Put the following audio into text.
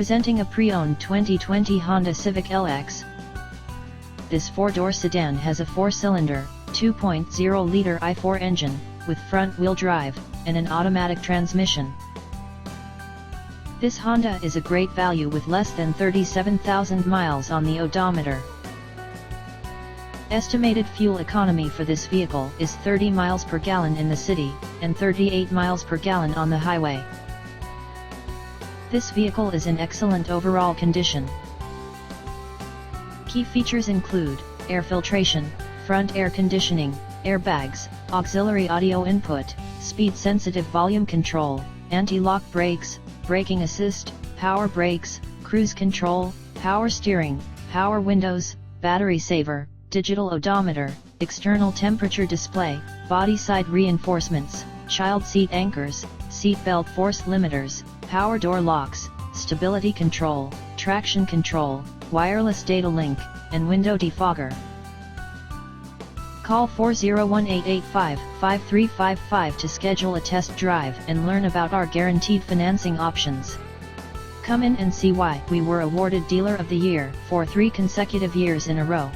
Presenting a pre-owned 2020 Honda Civic LX. This four-door sedan has a four-cylinder, 2.0-liter i4 engine, with front-wheel drive, and an automatic transmission. This Honda is a great value with less than 37,000 miles on the odometer. Estimated fuel economy for this vehicle is 30 miles per gallon in the city, and 38 miles per gallon on the highway. This vehicle is in excellent overall condition. Key features include air filtration, front air conditioning, airbags, auxiliary audio input, speed-sensitive volume control, anti-lock brakes, braking assist, power brakes, cruise control, power steering, power windows, battery saver, digital odometer, external temperature display, body side reinforcements, child seat anchors, seat belt force limiters, power door locks, stability control, traction control, wireless data link, and window defogger. Call 401-885-5355 to schedule a test drive and learn about our guaranteed financing options. Come in and see why we were awarded Dealer of the Year for 3 consecutive years in a row.